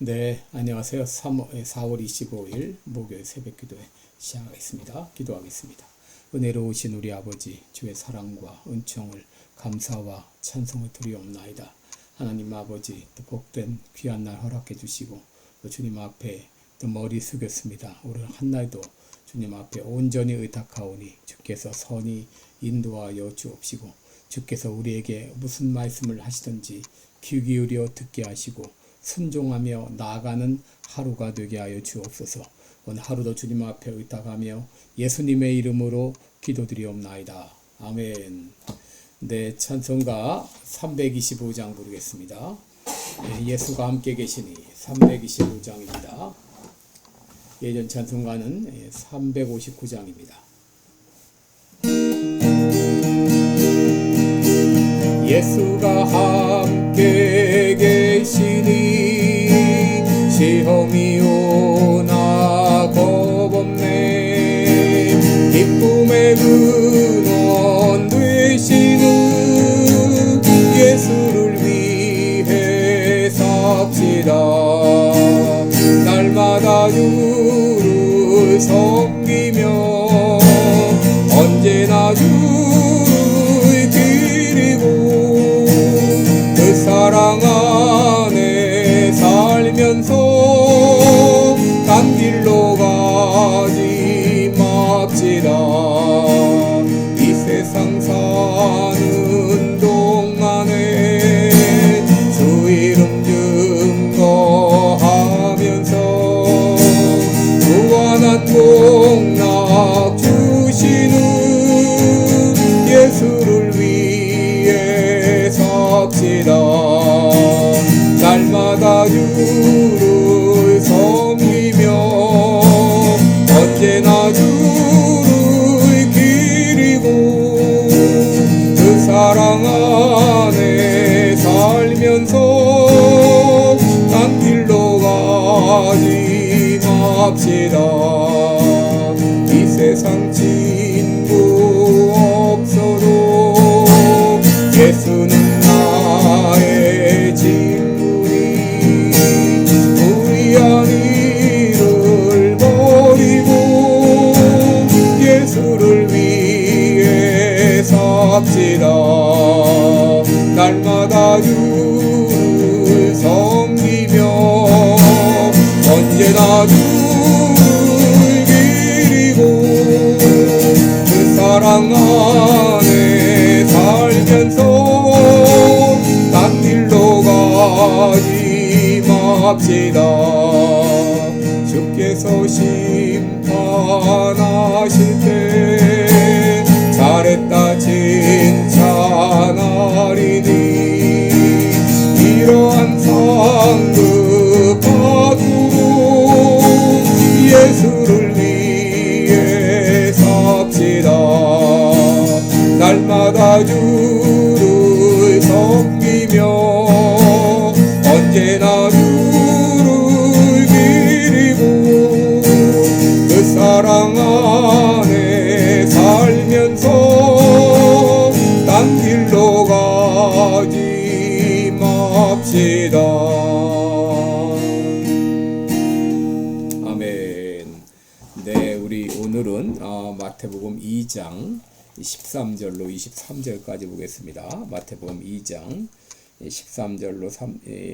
네, 안녕하세요. 4월 25일 목요일 새벽 기도회 시작하겠습니다. 기도하겠습니다. 은혜로우신 우리 아버지, 주의 사랑과 은총을 감사와 찬송을 드리옵나이다. 하나님 아버지, 또 복된 귀한 날 허락해 주시고 또 주님 앞에 또 머리 숙였습니다. 오늘 한날도 주님 앞에 온전히 의탁하오니 주께서 선히 인도하여 주옵시고 주께서 우리에게 무슨 말씀을 하시든지 귀 기울여 듣게 하시고 순종하며 나아가는 하루가 되게 하여 주옵소서. 오늘 하루도 주님 앞에 의탁하며 예수님의 이름으로 기도드리옵나이다. 아멘. 네, 찬송가 325장 부르겠습니다. 예수가 함께 계시니 325장입니다. 예전 찬송가는 359장입니다. 예수가 함께 계시니 시험이 오나 겁없네. 기쁨의 근원 되시는 예수를 위해 삽시다. 날마다 주를 섬기며 언제나 주를 드리고 그 사랑 안에 살면서 딴 길로 가지 맙시다. 이 세상 사는 동안에 주 이름 증거하면서 무한한 복락 주시는 예수를 위해 삽시다. 날마다 주를 섬기며 언제나 주를 기리고 그 사랑 안에 살면서 딴 길로 가지 맙시다. 이 세상 친구 없어도 예수는 나의 친구니 무리한 일을 버리고 예수를 위해 삽시다. 날마다 주를 섬기며 언제나 주를 기리고 그 사랑 안에 살면서 딴 길로 가지 맙시다. 주께서 심판하실 때 잘했다 칭찬하리니 이러한 상급 받고 예수를 위해 삽시다. 날마다 주를 섬기며 언제나 주를 기리고 그 사랑 안에 살면서 딴 길로 가지 맙시다. 아멘. 네, 우리 오늘은 마태복음 2장 13절로 23절까지 보겠습니다. 마태복음 2장 13절로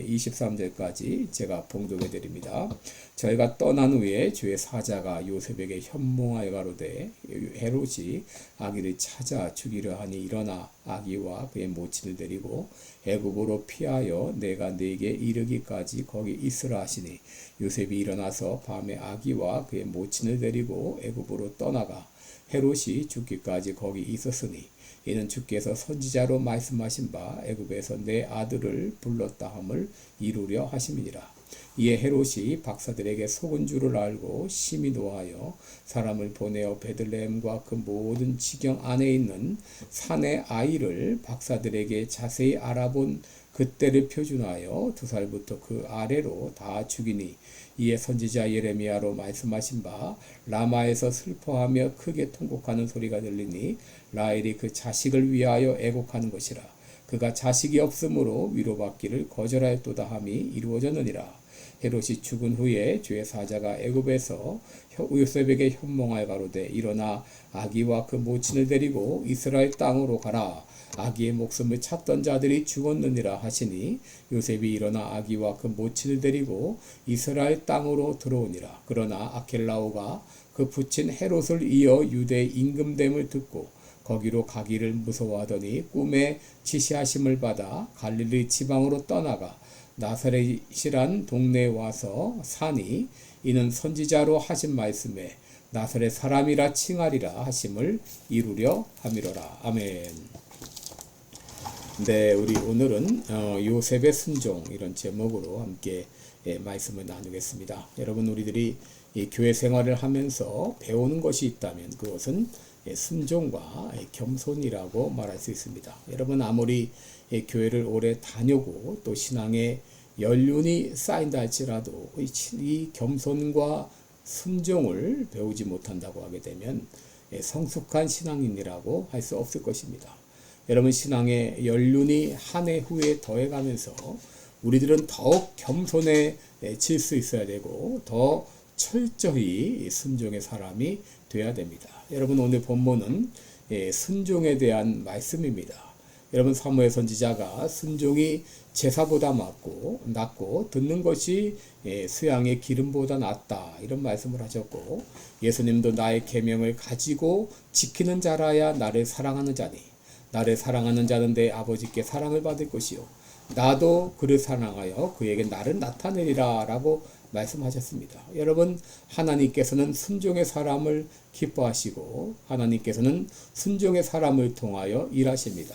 23절까지 제가 봉독해 드립니다. 저희가 떠난 후에 주의 사자가 요셉에게 현몽하여 가로되 헤롯이 아기를 찾아 죽이려 하니 일어나 아기와 그의 모친을 데리고 애굽으로 피하여 내가 네게 이르기까지 거기 있으라 하시니 요셉이 일어나서 밤에 아기와 그의 모친을 데리고 애굽으로 떠나가 헤롯이 죽기까지 거기 있었으니 이는 주께서 선지자로 말씀하신 바 애굽에서 내 아들을 불렀다 함을 이루려 하심이니라. 이에 헤롯이 박사들에게 속은 줄을 알고 심히 노하여 사람을 보내어 베들레헴과 그 모든 지경 안에 있는 산의 아이를 박사들에게 자세히 알아본 그때를 표준하여 2살부터 그 아래로 다 죽이니 이에 선지자 예레미야로 말씀하신 바 라마에서 슬퍼하며 크게 통곡하는 소리가 들리니 라헬이 그 자식을 위하여 애곡하는 것이라. 그가 자식이 없으므로 위로받기를 거절하였도다 함이 이루어졌느니라. 헤롯이 죽은 후에 주의 사자가 애굽에서 요셉에게 현몽하여 가로되 일어나 아기와 그 모친을 데리고 이스라엘 땅으로 가라. 아기의 목숨을 찾던 자들이 죽었느니라 하시니 요셉이 일어나 아기와 그 모친을 데리고 이스라엘 땅으로 들어오니라. 그러나 아켈라오가 그 부친 헤롯을 이어 유대 임금됨을 듣고 거기로 가기를 무서워하더니 꿈에 지시하심을 받아 갈릴리 지방으로 떠나가 나사렛이란 동네에 와서 사니 이는 선지자로 하신 말씀에 나사렛 사람이라 칭하리라 하심을 이루려 함이로라. 아멘. 네, 우리 오늘은 요셉의 순종 이런 제목으로 함께 말씀을 나누겠습니다. 여러분, 우리들이 이 교회 생활을 하면서 배우는 것이 있다면 그것은 순종과 겸손이라고 말할 수 있습니다. 여러분, 아무리 교회를 오래 다녀고 또 신앙에 연륜이 쌓인다 할지라도 이 겸손과 순종을 배우지 못한다고 하게 되면 성숙한 신앙인이라고 할 수 없을 것입니다. 여러분, 신앙의 연륜이 한 해 후에 더해가면서 우리들은 더욱 겸손해질 수 있어야 되고 더 철저히 순종의 사람이 되어야 됩니다. 여러분, 오늘 본문은 순종에 대한 말씀입니다. 여러분, 사무엘 선지자가 순종이 제사보다 낫고 듣는 것이 수양의 기름보다 낫다 이런 말씀을 하셨고, 예수님도 나의 계명을 가지고 지키는 자라야 나를 사랑하는 자니 나를 사랑하는 자는 내 아버지께 사랑을 받을 것이요 나도 그를 사랑하여 그에게 나를 나타내리라 라고 말씀하셨습니다. 여러분, 하나님께서는 순종의 사람을 기뻐하시고 하나님께서는 순종의 사람을 통하여 일하십니다.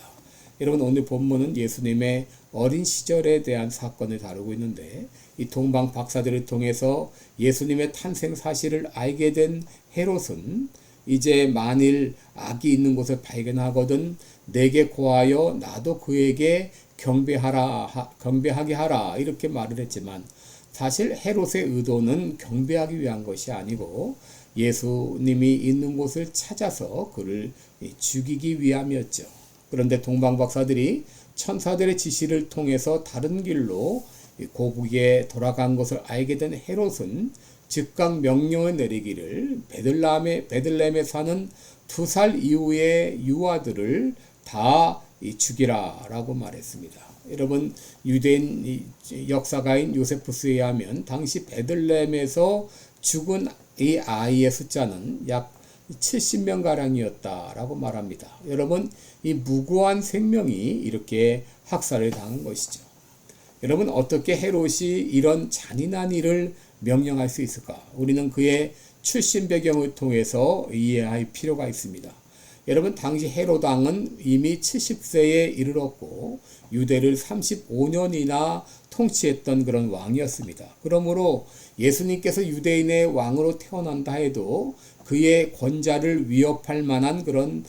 여러분, 오늘 본문은 예수님의 어린 시절에 대한 사건을 다루고 있는데 이 동방 박사들을 통해서 예수님의 탄생 사실을 알게 된 헤롯은 이제 만일 악이 있는 곳을 발견하거든 내게 고하여 나도 그에게 경배하게 하라 이렇게 말을 했지만 사실 헤롯의 의도는 경배하기 위한 것이 아니고 예수님이 있는 곳을 찾아서 그를 죽이기 위함이었죠. 그런데 동방박사들이 천사들의 지시를 통해서 다른 길로 고국에 돌아간 것을 알게 된 헤롯은 즉각 명령을 내리기를 베들레헴에 사는 2살 이후의 유아들을 다 죽이라 라고 말했습니다. 여러분, 유대인 역사가인 요세푸스에 의하면 당시 베들레헴에서 죽은 이 아이의 숫자는 약 70명가량이었다라고 말합니다. 여러분, 이 무고한 생명이 이렇게 학살을 당한 것이죠. 여러분, 어떻게 헤롯이 이런 잔인한 일을 명령할 수 있을까? 우리는 그의 출신 배경을 통해서 이해할 필요가 있습니다. 여러분, 당시 헤롯 왕은 이미 70세에 이르렀고 유대를 35년이나 통치했던 그런 왕이었습니다. 그러므로 예수님께서 유대인의 왕으로 태어난다 해도 그의 권자를 위협할 만한 그런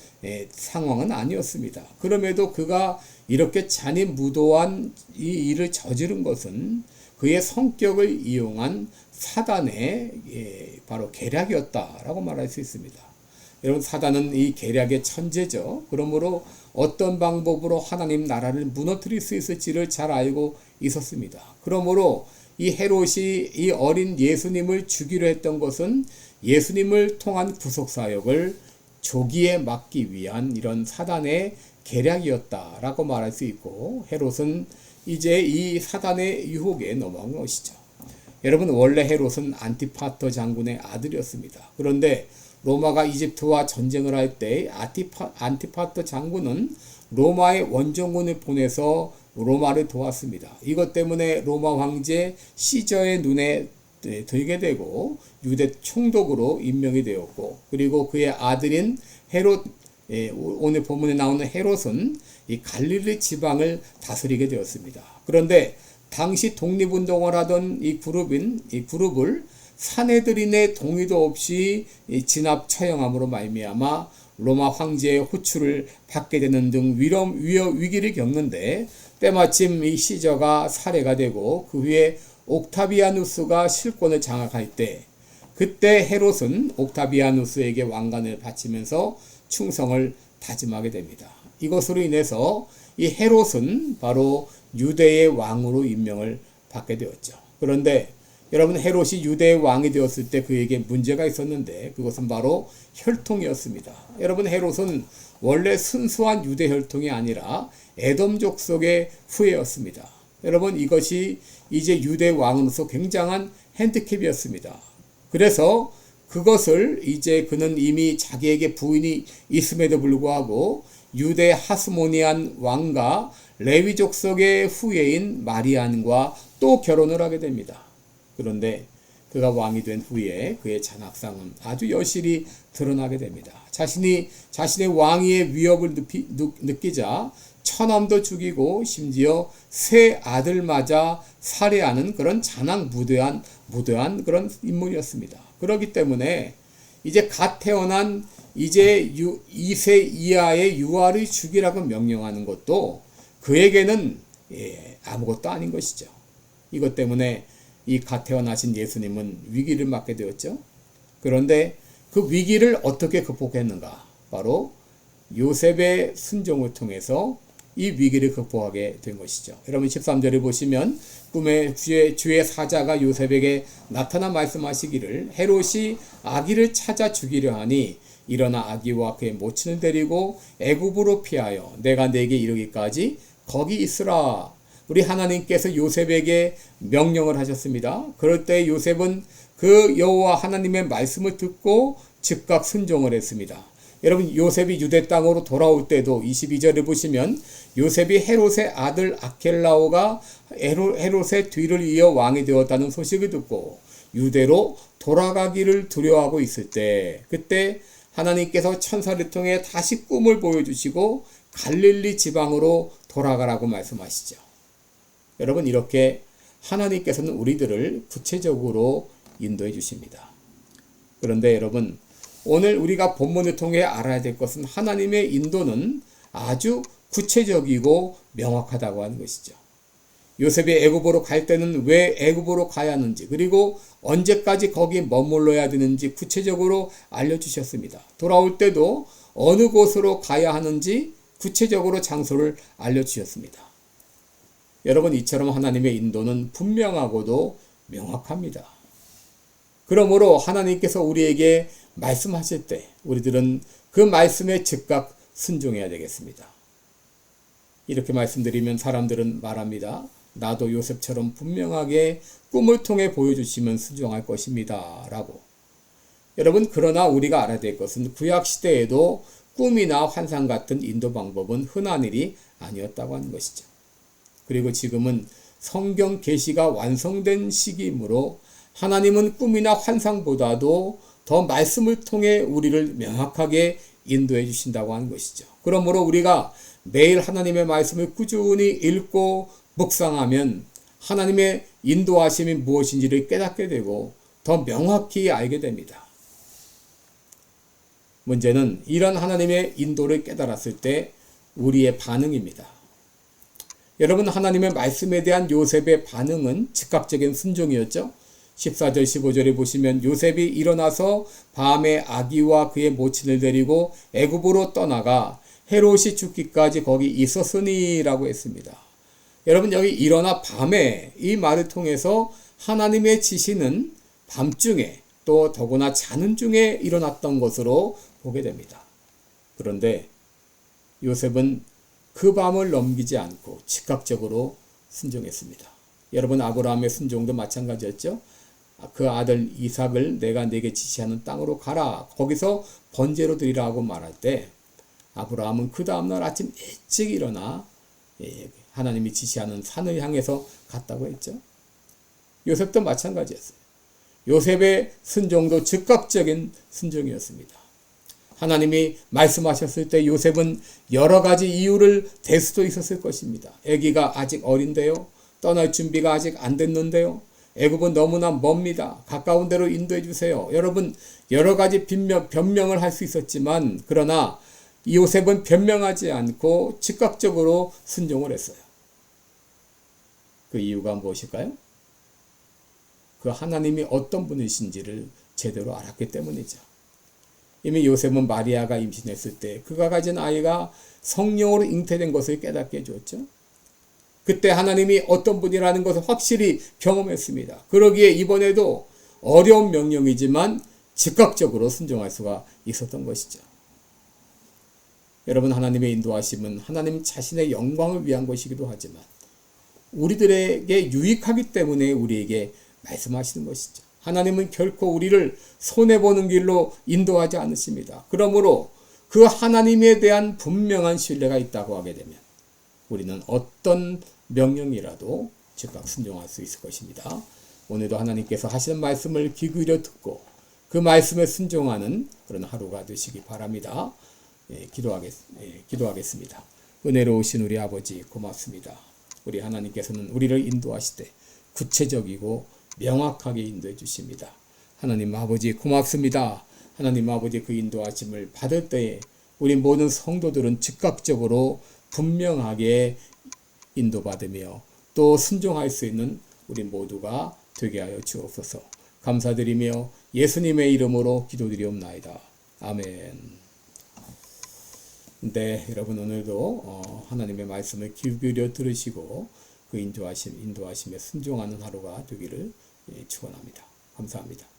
상황은 아니었습니다. 그럼에도 그가 이렇게 잔인무도한 이 일을 저지른 것은 그의 성격을 이용한 사단의 바로 계략이었다라고 말할 수 있습니다. 여러분, 사단은 이 계략의 천재죠. 그러므로 어떤 방법으로 하나님 나라를 무너뜨릴 수 있을지를 잘 알고 있었습니다. 그러므로 이 헤롯이 이 어린 예수님을 죽이려 했던 것은 예수님을 통한 구속사역을 조기에 막기 위한 이런 사단의 계략이었다라고 말할 수 있고, 헤롯은 이제 이 사단의 유혹에 넘어간 것이죠. 여러분, 원래 헤롯은 안티파터 장군의 아들이었습니다. 그런데 로마가 이집트와 전쟁을 할 때 안티파터 장군은 로마의 원정군을 보내서 로마를 도왔습니다. 이것 때문에 로마 황제 시저의 눈에 들게 되고 유대 총독으로 임명이 되었고, 그리고 그의 아들인 헤롯, 오늘 본문에 나오는 헤롯은 이 갈릴리 지방을 다스리게 되었습니다. 그런데 당시 독립운동을 하던 이 그룹을 사내들인의 동의도 없이 진압 처형함으로 말미암아 로마 황제의 호출을 받게 되는 등 위기를 겪는데, 때마침 이 시저가 살해가 되고 그 후에 옥타비아누스가 실권을 장악할 때, 그때 헤롯은 옥타비아누스에게 왕관을 바치면서 충성을 다짐하게 됩니다. 이것으로 인해서 이 헤롯은 바로 유대의 왕으로 임명을 받게 되었죠. 그런데 여러분 헤롯이 유대의 왕이 되었을 때 그에게 문제가 있었는데 그것은 바로 혈통이었습니다. 여러분 헤롯은 원래 순수한 유대 혈통이 아니라 에돔 족속의 후예였습니다. 여러분 이것이 이제 유대 왕으로서 굉장한 핸디캡이었습니다. 그래서 그것을 이제 그는 이미 자기에게 부인이 있음에도 불구하고 유대 하스모니안 왕과 레위 족속의 후예인 마리안과 또 결혼을 하게 됩니다. 그런데 그가 왕이 된 후에 그의 잔악상은 아주 여실히 드러나게 됩니다. 자신의 왕위의 위협을 느끼자 처남도 죽이고 심지어 세 아들마저 살해하는 그런 잔악무도한 그런 인물이었습니다. 그렇기 때문에 이제 갓 태어난 이제 2세 이하의 유아를 죽이라고 명령하는 것도 그에게는 아무것도 아닌 것이죠. 이것 때문에 이 갓 태어나신 예수님은 위기를 맞게 되었죠. 그런데 그 위기를 어떻게 극복했는가? 바로 요셉의 순종을 통해서 이 위기를 극복하게 된 것이죠. 여러분 13절을 보시면 꿈에 주의 사자가 요셉에게 나타나 말씀하시기를 헤롯이 아기를 찾아 죽이려 하니 일어나 아기와 그의 모친을 데리고 애굽으로 피하여 내가 네게 이르기까지 거기 있으라. 우리 하나님께서 요셉에게 명령을 하셨습니다. 그럴 때 요셉은 그 여호와 하나님의 말씀을 듣고 즉각 순종을 했습니다. 여러분 요셉이 유대 땅으로 돌아올 때도 22절을 보시면 요셉이 헤롯의 아들 아켈라오가 헤롯의 뒤를 이어 왕이 되었다는 소식을 듣고 유대로 돌아가기를 두려워하고 있을 때 그때 하나님께서 천사를 통해 다시 꿈을 보여주시고 갈릴리 지방으로 돌아가라고 말씀하시죠. 여러분 이렇게 하나님께서는 우리들을 구체적으로 인도해 주십니다. 그런데 여러분 오늘 우리가 본문을 통해 알아야 될 것은 하나님의 인도는 아주 구체적이고 명확하다고 하는 것이죠. 요셉이 애굽으로 갈 때는 왜 애굽으로 가야 하는지 그리고 언제까지 거기 머물러야 되는지 구체적으로 알려주셨습니다. 돌아올 때도 어느 곳으로 가야 하는지 구체적으로 장소를 알려주셨습니다. 여러분 이처럼 하나님의 인도는 분명하고도 명확합니다. 그러므로 하나님께서 우리에게 말씀하실 때 우리들은 그 말씀에 즉각 순종해야 되겠습니다. 이렇게 말씀드리면 사람들은 말합니다. 나도 요셉처럼 분명하게 꿈을 통해 보여주시면 순종할 것입니다. 라고. 여러분 그러나 우리가 알아야 될 것은 구약시대에도 꿈이나 환상 같은 인도 방법은 흔한 일이 아니었다고 하는 것이죠. 그리고 지금은 성경 계시가 완성된 시기이므로 하나님은 꿈이나 환상보다도 더 말씀을 통해 우리를 명확하게 인도해 주신다고 하는 것이죠. 그러므로 우리가 매일 하나님의 말씀을 꾸준히 읽고 묵상하면 하나님의 인도하심이 무엇인지를 깨닫게 되고 더 명확히 알게 됩니다. 문제는 이런 하나님의 인도를 깨달았을 때 우리의 반응입니다. 여러분 하나님의 말씀에 대한 요셉의 반응은 즉각적인 순종이었죠. 14절 15절에 보시면 요셉이 일어나서 밤에 아기와 그의 모친을 데리고 애굽으로 떠나가 헤롯이 죽기까지 거기 있었으니 라고 했습니다. 여러분 여기 일어나 밤에 이 말을 통해서 하나님의 지시는 밤중에 또 더구나 자는 중에 일어났던 것으로 보게 됩니다. 그런데 요셉은 그 밤을 넘기지 않고 즉각적으로 순종했습니다. 여러분 아브라함의 순종도 마찬가지였죠. 그 아들 이삭을 내가 네게 지시하는 땅으로 가라. 거기서 번제로 드리라고 말할 때 아브라함은 그 다음날 아침 일찍 일어나 하나님이 지시하는 산을 향해서 갔다고 했죠. 요셉도 마찬가지였어요. 요셉의 순종도 즉각적인 순종이었습니다. 하나님이 말씀하셨을 때 요셉은 여러 가지 이유를 댈 수도 있었을 것입니다. 아기가 아직 어린데요. 떠날 준비가 아직 안 됐는데요. 애굽은 너무나 멉니다. 가까운 데로 인도해 주세요. 여러분 여러 가지 변명을 할 수 있었지만 그러나 요셉은 변명하지 않고 즉각적으로 순종을 했어요. 그 이유가 무엇일까요? 그 하나님이 어떤 분이신지를 제대로 알았기 때문이죠. 이미 요셉은 마리아가 임신했을 때 그가 가진 아이가 성령으로 잉태된 것을 깨닫게 해줬죠. 그때 하나님이 어떤 분이라는 것을 확실히 경험했습니다. 그러기에 이번에도 어려운 명령이지만 즉각적으로 순종할 수가 있었던 것이죠. 여러분, 하나님의 인도하심은 하나님 자신의 영광을 위한 것이기도 하지만 우리들에게 유익하기 때문에 우리에게 말씀하시는 것이죠. 하나님은 결코 우리를 손해보는 길로 인도하지 않으십니다. 그러므로 그 하나님에 대한 분명한 신뢰가 있다고 하게 되면 우리는 어떤 명령이라도 즉각 순종할 수 있을 것입니다. 오늘도 하나님께서 하시는 말씀을 귀 기울여 듣고 그 말씀에 순종하는 그런 하루가 되시기 바랍니다. 기도하겠습니다. 은혜로우신 우리 아버지 고맙습니다. 우리 하나님께서는 우리를 인도하시되 구체적이고 명확하게 인도해 주십니다. 하나님 아버지 고맙습니다. 하나님 아버지 그 인도하심을 받을 때에 우리 모든 성도들은 즉각적으로 분명하게 인도받으며 또 순종할 수 있는 우리 모두가 되게 하여 주옵소서. 감사드리며 예수님의 이름으로 기도드리옵나이다. 아멘. 네, 여러분 오늘도 하나님의 말씀을 귀 기울여 들으시고 그 인도하심에 순종하는 하루가 되기를 축원합니다. 감사합니다.